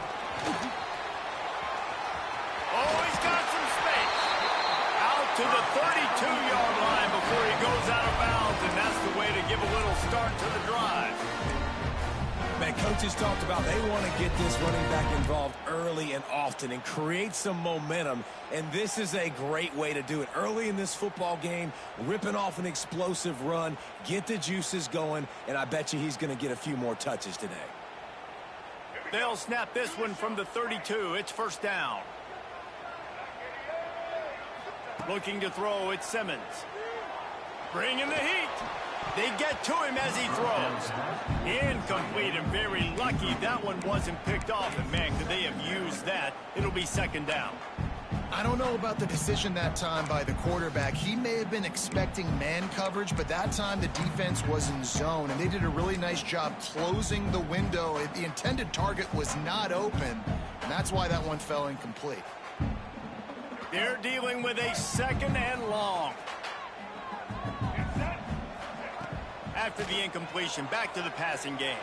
Oh, he's got some space. Out to the 32-yard line before he goes out of bounds, and that's the way to give a little start to the drive. Man, coaches talked about they want to get this running back involved early and often and create some momentum, and this is a great way to do it. Early in this football game, ripping off an explosive run, get the juices going, and I bet you he's going to get a few more touches today. They'll snap this one from the 32. It's first down. Looking to throw, it's Simmons. Bringing the heat. They get to him as he throws. Incomplete, and very lucky that one wasn't picked off. And, man, could they have used that? It'll be second down. I don't know about the decision that time by the quarterback. He may have been expecting man coverage, but that time the defense was in zone, and they did a really nice job closing the window. The intended target was not open, and that's why that one fell incomplete. They're dealing with a second and long. After the incompletion, back to the passing game.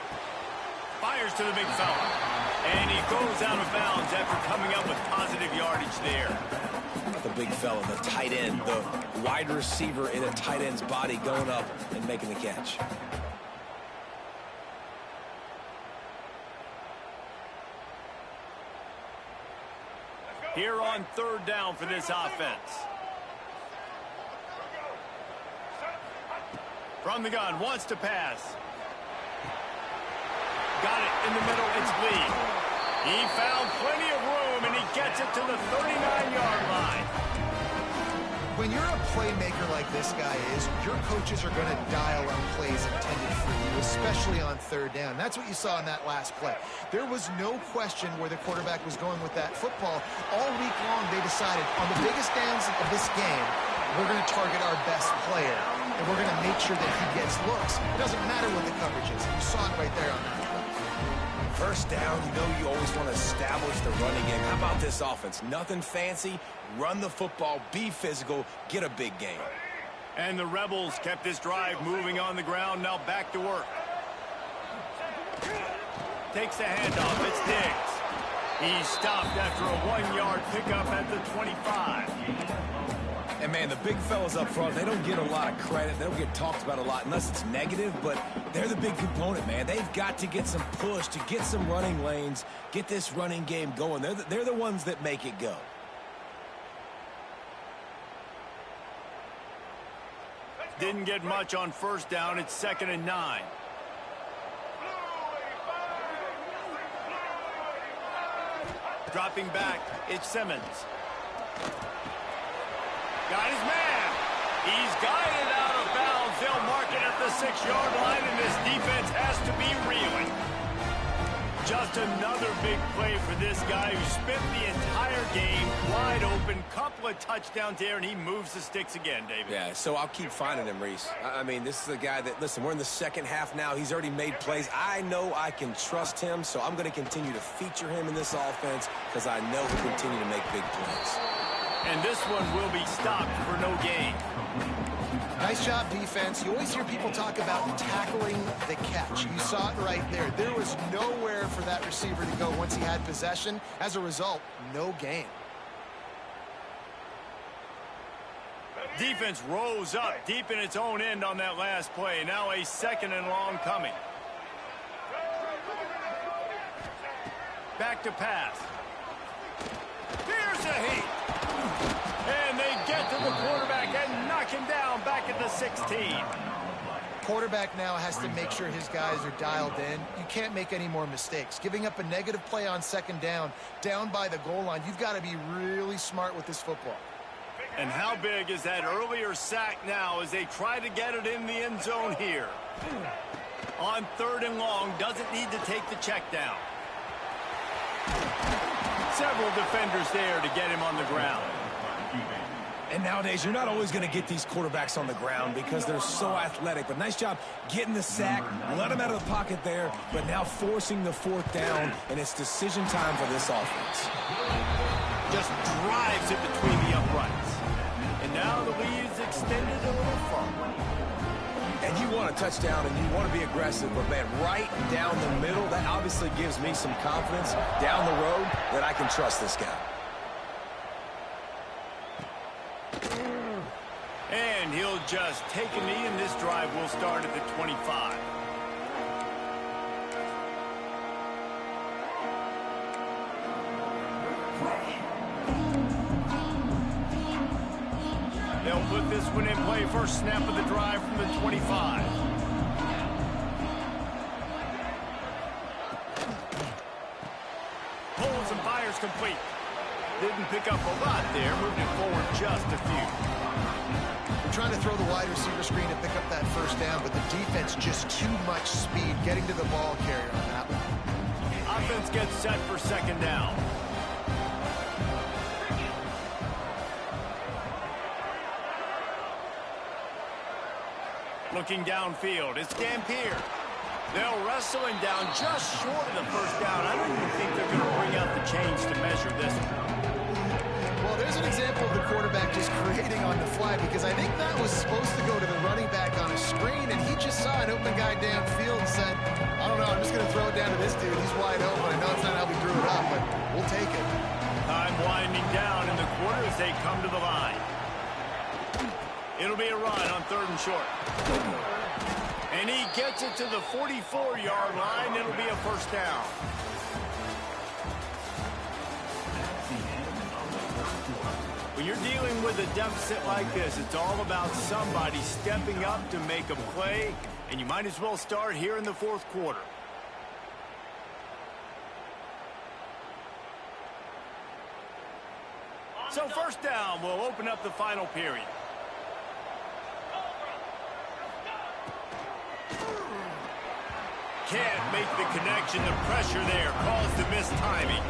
Fires to the big fella. And he goes out of bounds after coming up with positive yardage there. The big fella, the tight end, the wide receiver in a tight end's body going up and making the catch. Here on third down for this offense. From the gun, wants to pass. Got it in the middle, it's Lee. He found plenty of room, and he gets it to the 39-yard line. When you're a playmaker like this guy is, your coaches are going to dial up plays intended for you, especially on third down. That's what you saw in that last play. There was no question where the quarterback was going with that football. All week long, they decided, on the biggest downs of this game, we're going to target our best player, and we're going to make sure that he gets looks. It doesn't matter what the coverage is. You saw it right there on that play. First down, you know you always want to establish the running game. How about this offense? Nothing fancy. Run the football, be physical, get a big game. And the Rebels kept this drive moving on the ground, now back to work. Takes the handoff, it's Diggs. He's stopped after a 1-yard pickup at the 25. And, man, the big fellas up front, they don't get a lot of credit. They don't get talked about a lot unless it's negative, but they're the big component, man. They've got to get some push, to get some running lanes, get this running game going. They're the ones that make it go. Didn't get much on first down. It's 2nd and 9. Dropping back, it's Simmons. Got his man. He's guided out of bounds. They'll mark it at the 6-yard line, and this defense has to be reeling. Just another big play for this guy who spent the entire game wide open. Couple of touchdowns there, and he moves the sticks again, David. Yeah, so I'll keep finding him, Reese. I mean, this is a guy that, listen, we're in the second half now. He's already made plays. I know I can trust him, so I'm going to continue to feature him in this offense because I know he'll continue to make big plays. And this one will be stopped for no gain. Nice job, defense. You always hear people talk about tackling the catch. You saw it right there. There was nowhere for that receiver to go once he had possession. As a result, no gain. Defense rose up deep in its own end on that last play. Now a 2nd and long coming. Back to pass. Here's a heat. And they get to the quarterback and knock him down back at the 16. Quarterback now has to make sure his guys are dialed in. You can't make any more mistakes. Giving up a negative play on 2nd down by the goal line, you've got to be really smart with this football. And how big is that earlier sack now as they try to get it in the end zone here? On 3rd and long, doesn't need to take the check down. Several defenders there to get him on the ground. And nowadays, you're not always going to get these quarterbacks on the ground because they're so athletic. But nice job getting the sack, let him out of the pocket there, but now forcing the 4th down, and it's decision time for this offense. Just drives it between the uprights. And now the lead is extended a little further. And you want a touchdown and you want to be aggressive, but, man, right down the middle, that obviously gives me some confidence down the road that I can trust this guy. And he'll just take a knee, and this drive will start at the 25. They'll put this one in play. First snap of the drive from the 25. Pulls and fires complete. Didn't pick up a lot there. Moved it forward just a few. They're trying to throw the wide receiver screen to pick up that first down, but the defense just too much speed getting to the ball carrier on that one. Offense gets set for 2nd down. Looking downfield, it's Dampier. They'll wrestle him down just short of the first down. I don't even think they're going to bring out the chains to measure this one. Well, there's an example of the quarterback just creating on the fly, because I think that was supposed to go to the running back on a screen, and he just saw an open guy downfield and said, I don't know, I'm just going to throw it down to this dude. He's wide open. I know it's not how we drew it up, but we'll take it. Time winding down in the quarter as they come to the line. It'll be a run on 3rd and short. And he gets it to the 44-yard line. It'll be a first down. When you're dealing with a deficit like this, it's all about somebody stepping up to make a play, and you might as well start here in the 4th quarter. So first down will open up the final period. Can't make the connection. The pressure there caused the mistiming.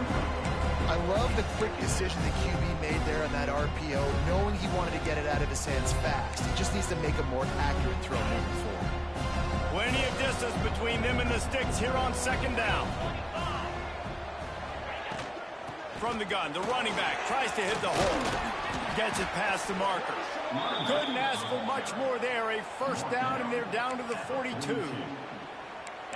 I love the quick decision the QB made there on that RPO, knowing he wanted to get it out of his hands fast. He just needs to make a more accurate throw moving forward. Plenty of distance between them and the sticks here on 2nd down. From the gun, the running back tries to hit the hole. Gets it past the marker. Couldn't ask for much more there. A first down, and they're down to the 42.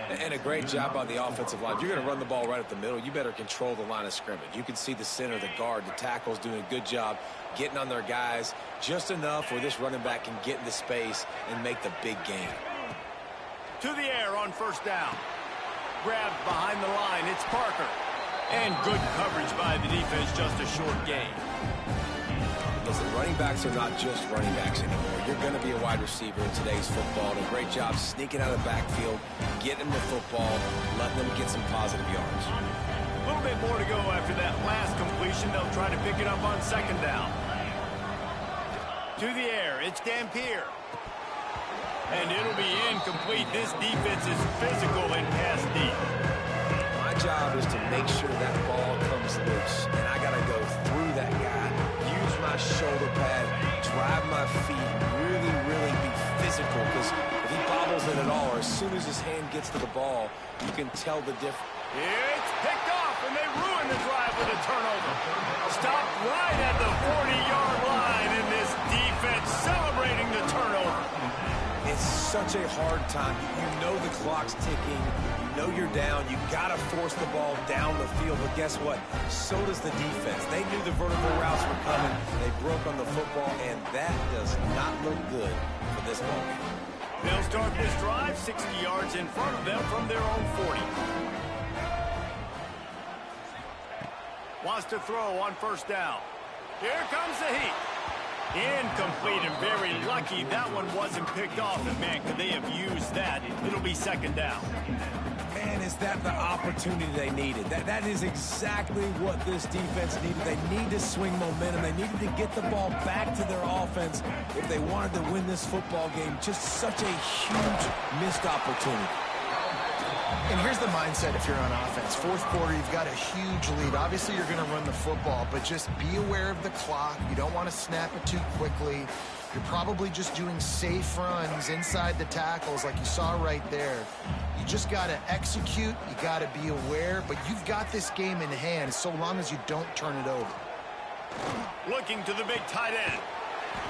And a great job by the offensive line. If you're going to run the ball right at the middle, you better control the line of scrimmage. You can see the center, the guard, the tackles doing a good job getting on their guys just enough where this running back can get into space and make the big gain. To the air on first down. Grabbed behind the line. It's Parker. And good coverage by the defense, just a short gain. Listen, running backs are not just running backs anymore. You're going to be a wide receiver in today's football. And a great job sneaking out of the backfield, getting them the football, letting them get some positive yards. A little bit more to go after that last completion. They'll try to pick it up on 2nd down. To the air, it's Dampier. And it'll be incomplete. This defense is physical and pass deep. My job is to make sure that ball comes loose. And I got to go through that guy, use my shoulder pad, drive my feet, really, really be physical. Because if he bobbles it at all, or as soon as his hand gets to the ball, you can tell the difference. It's picked off, and they ruin the drive with a turnover. Stopped right at the 40-yard line, and this defense celebrating the turnover. It's such a hard time. You know the clock's ticking. You know you're down. You got to force the ball down the field. But guess what? So does the defense. They knew the vertical routes were coming. They broke on the football, and that does not look good for this ball game. They'll start this drive 60 yards in front of them from their own 40. Wants to throw on first down. Here comes the heat. Incomplete, and very lucky that one wasn't picked off. And, man, could they have used that? It'll be 2nd down. Man, is that the opportunity they needed? That is exactly what this defense needed. They need to swing momentum. They needed to get the ball back to their offense if they wanted to win this football game. Just such a huge missed opportunity. And here's the mindset if you're on offense. 4th quarter, you've got a huge lead. Obviously, you're going to run the football, but just be aware of the clock. You don't want to snap it too quickly. You're probably just doing safe runs inside the tackles like you saw right there. You just got to execute. You got to be aware, but you've got this game in hand so long as you don't turn it over. Looking to the big tight end.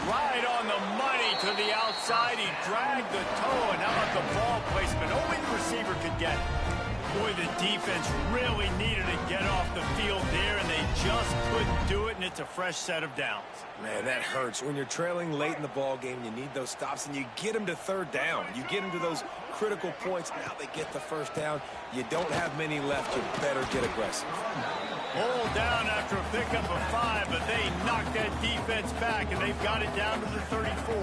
Right on the money to the outside. He dragged the toe, and how about the ball placement? Only the receiver could get it. Boy, the defense really needed to get off the field there, and they just couldn't do it, and it's a fresh set of downs. Man, that hurts. When you're trailing late in the ball game, you need those stops, and you get them to 3rd down. You get them to those critical points. Now they get the first down. You don't have many left. You better get aggressive. Hold down after a pickup of 5, but they knocked that defense back, and they've got it down to the 34.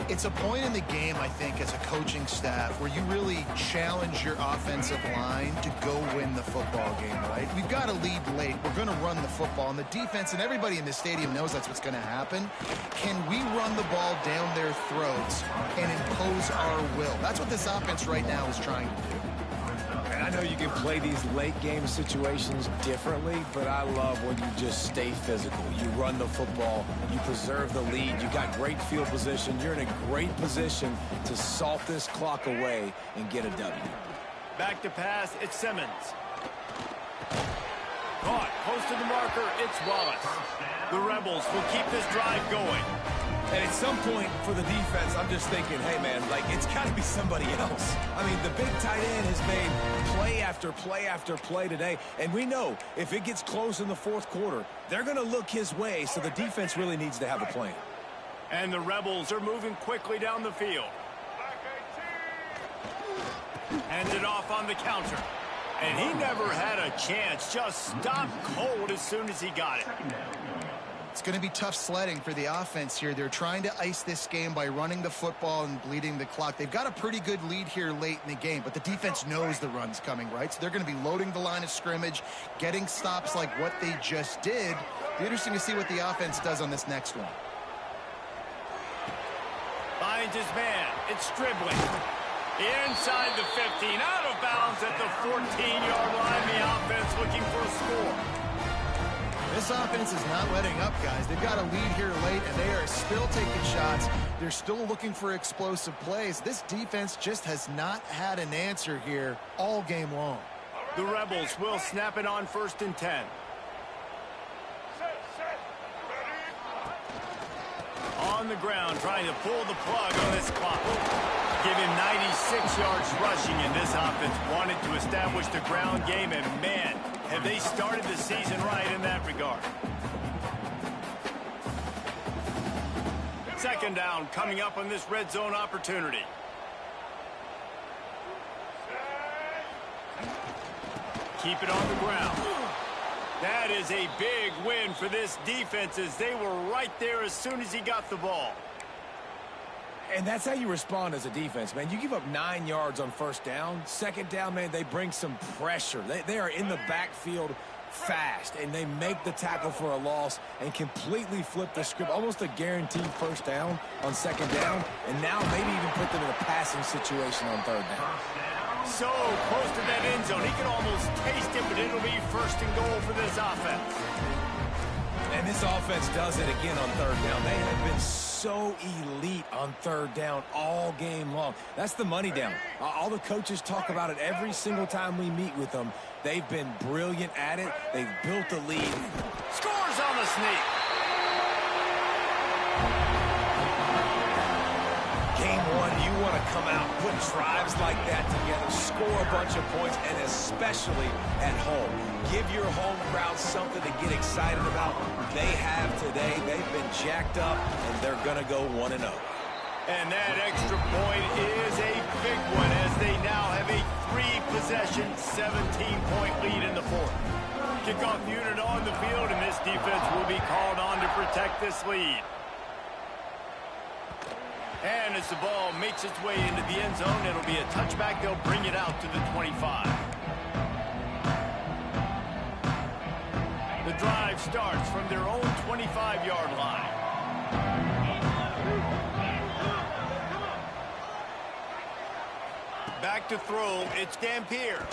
It's a point in the game, I think, as a coaching staff where you really challenge your offensive line to go win the football game, right? We've got to lead late. We're going to run the football. And the defense and everybody in the stadium knows that's what's going to happen. Can we run the ball down their throats and impose our will? That's what this offense right now is trying to do. And I know you can play these late game situations differently, but I love when you just stay physical. You run the football, you preserve the lead, you got great field position, you're in a great position to salt this clock away and get a W. Back to pass, it's Simmons. Caught, close to the marker, it's Wallace. The Rebels will keep this drive going. And at some point for the defense, I'm just thinking, hey, man, like, it's got to be somebody else. I mean, the big tight end has made play after play after play today. And we know if it gets close in the fourth quarter, they're going to look his way, so the defense really needs to have a plan. And the Rebels are moving quickly down the field. Hands it off on the counter. And he never had a chance. Just stopped cold as soon as he got it. It's going to be tough sledding for the offense here. They're trying to ice this game by running the football and bleeding the clock. They've got a pretty good lead here late in the game, but the defense knows the run's coming, right? So they're going to be loading the line of scrimmage, getting stops like what they just did. It'll be interesting to see what the offense does on this next one. Finds his man. It's Stribling. Inside the 15, out of bounds at the 14-yard line. The offense looking for a score. This offense is not letting up, guys. They've got a lead here late, and they are still taking shots. They're still looking for explosive plays. This defense just has not had an answer here all game long. The Rebels will snap it on 1st and 10. On the ground, trying to pull the plug on this clock. Give him 96 yards rushing, and this offense wanted to establish the ground game, and man, have they started the season right in that regard. Second down coming up on this red zone opportunity. Keep it on the ground. That is a big win for this defense as they were right there as soon as he got the ball. And that's how you respond as a defense, man. You give up 9 yards on 1st down. 2nd down, man, they bring some pressure. They are in the backfield fast, and they make the tackle for a loss and completely flip the script. Almost a guaranteed 1st down on 2nd down, and now maybe even put them in a passing situation on 3rd down. So close to that end zone. He can almost taste it, but it'll be 1st and goal for this offense. And this offense does it again on 3rd down. They have been so elite on 3rd down all game long. That's the money down. All the coaches talk about it every single time we meet with them. They've been brilliant at it. They've built the lead. Scores on the sneak. Game 1, you want to come out, put drives like that together, score a bunch of points, and especially at home. Give your home crowd something to get excited about. They have today. They've been jacked up, and they're going to go 1-0. And that extra point is a big one as they now have a 3-possession, 17-point lead in the 4th. Kickoff unit on the field, and this defense will be called on to protect this lead. And as the ball makes its way into the end zone, it'll be a touchback. They'll bring it out to the 25. The drive starts from their own 25-yard line. Back to throw, it's Dampier.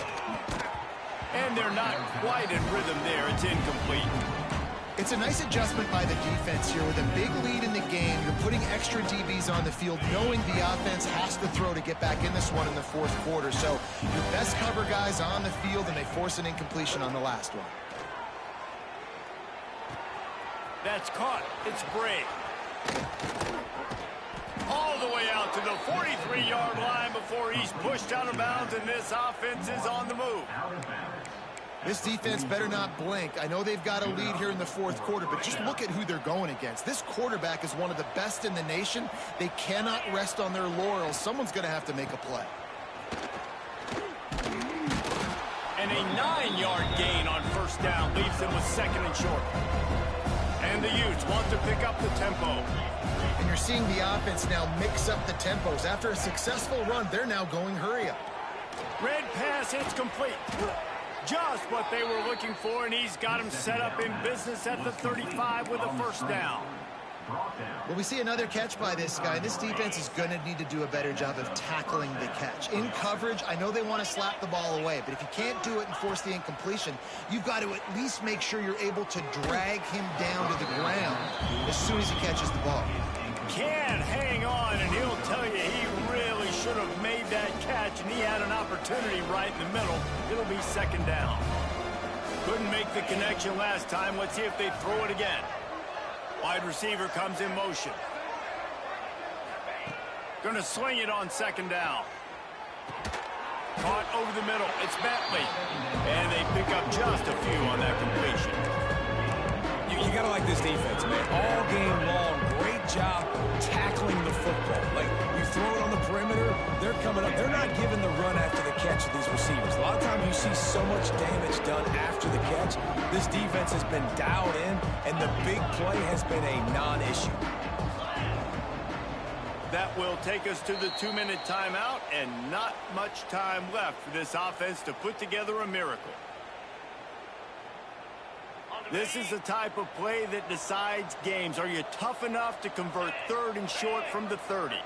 And they're not quite in rhythm there. It's incomplete. It's a nice adjustment by the defense here. With a big lead in the game, you're putting extra DBs on the field, knowing the offense has to throw to get back in this one in the 4th quarter. So your best cover guys on the field, and they force an incompletion on the last one. That's caught. It's Bray. All the way out to the 43-yard line before he's pushed out of bounds, and this offense is on the move. This defense better not blink. I know they've got a lead here in the 4th quarter, but just look at who they're going against. This quarterback is one of the best in the nation. They cannot rest on their laurels. Someone's going to have to make a play. And a 9-yard gain on 1st down leaves them with 2nd and short. And the Utes want to pick up the tempo. And you're seeing the offense now mix up the tempos. After a successful run, they're now going hurry up. Red pass, it's complete. Just what they were looking for, and he's got him set up in business at the 35 with a 1st down. Well, we see another catch by this guy. This defense is going to need to do a better job of tackling the catch. In coverage, I know they want to slap the ball away, but if you can't do it and force the incompletion, you've got to at least make sure you're able to drag him down to the ground as soon as he catches the ball. Can't hang on, and he'll tell you he really should have made that catch, and he had an opportunity right in the middle. It'll be 2nd down. Couldn't make the connection last time. Let's see if they throw it again. Wide receiver comes in motion. Gonna sling it on second down. Caught over the middle. It's Bentley. And they pick up just a few on that completion. You got to like this defense, man. All game long, great job tackling the football. Like, you throw it on the perimeter, they're coming up. They're not giving the run after the catch of these receivers. A lot of times you see so much damage done after the catch. This defense has been dialed in, and the big play has been a non-issue. That will take us to the 2-minute timeout, and not much time left for this offense to put together a miracle. This is the type of play that decides games. Are you tough enough to convert 3rd and short from the 30?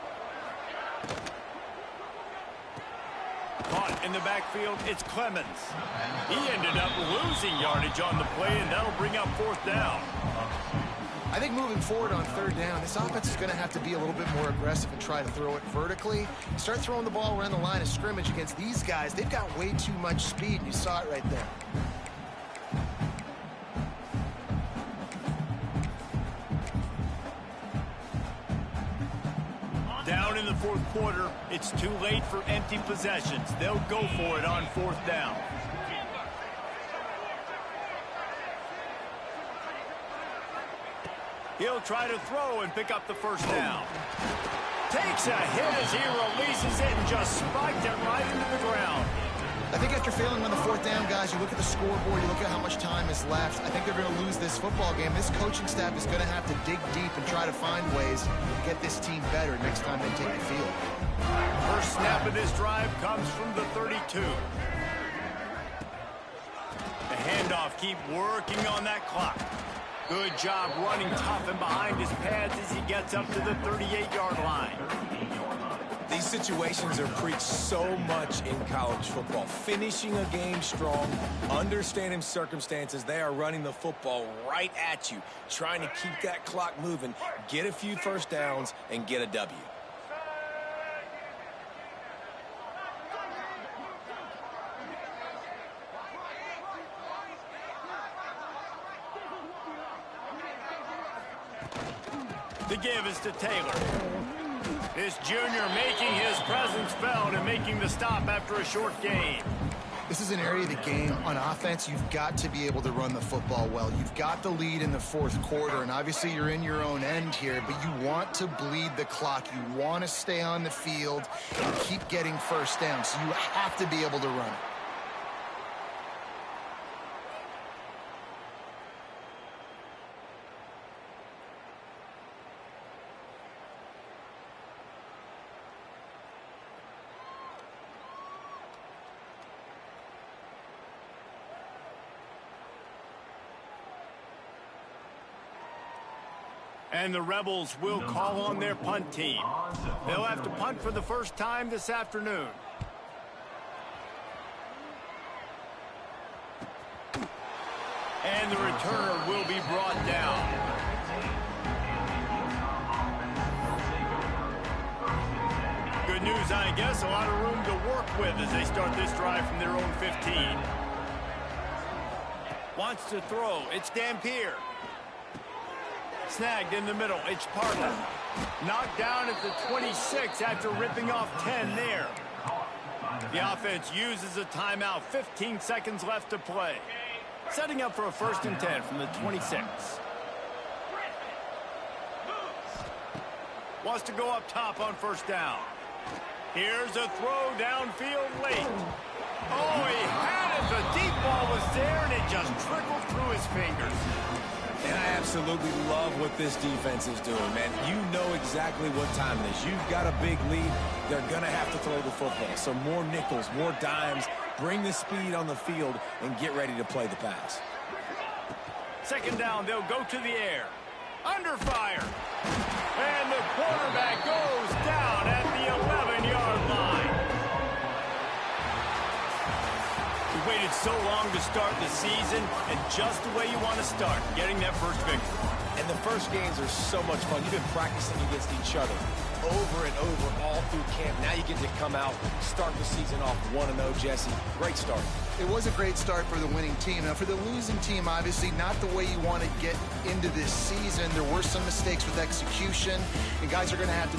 Caught in the backfield, it's Clemens. He ended up losing yardage on the play, and that'll bring up 4th down. I think moving forward on 3rd down, this offense is going to have to be a little bit more aggressive and try to throw it vertically. Start throwing the ball around the line of scrimmage against these guys. They've got way too much speed. You saw it right there. Down in the 4th quarter, it's too late for empty possessions. They'll go for it on 4th down. He'll try to throw and pick up the 1st down. Takes a hit as he releases it and just spiked it right into the ground. I think after failing on the 4th down, guys, you look at the scoreboard, you look at how much time is left. I think they're going to lose this football game. This coaching staff is going to have to dig deep and try to find ways to get this team better next time they take the field. First snap of this drive comes from the 32. The handoff, keep working on that clock. Good job running tough and behind his pads as he gets up to the 38-yard line. These situations are preached so much in college football. Finishing a game strong, understanding circumstances. They are running the football right at you, trying to keep that clock moving, get a few 1st downs, and get a W. The give is to Taylor. This junior making his presence felt and making the stop after a short gain. This is an area of the game on offense you've got to be able to run the football well. You've got the lead in the 4th quarter, and obviously you're in your own end here, but you want to bleed the clock. You want to stay on the field and keep getting 1st down, so you have to be able to run it. And the Rebels will call on their punt team. They'll have to punt for the first time this afternoon. And the returner will be brought down. Good news, I guess. A lot of room to work with as they start this drive from their own 15. Wants to throw. It's Dampier. Snagged in the middle. It's Parker. Knocked down at the 26 after ripping off 10 there. The offense uses a timeout. 15 seconds left to play. Setting up for a 1st and 10 from the 26. Wants to go up top on 1st down. Here's a throw downfield late. Oh, he had it. The deep ball was there, and it just trickled through his fingers. And I absolutely love what this defense is doing, man. You know exactly what time it is. You've got a big lead. They're going to have to throw the football. So more nickels, more dimes. Bring the speed on the field and get ready to play the pass. 2nd down, they'll go to the air. Under fire. And the quarterback goes down at the 11-yard line. We waited so long to start the season, and just the way you want to start, getting that first victory. And the first games are so much fun. You've been practicing against each other over and over all through camp. Now you get to come out, start the season off 1-0, Jesse. Great start. It was a great start for the winning team. Now, for the losing team, obviously not the way you want to get into this season. There were some mistakes with execution, and guys are going to have to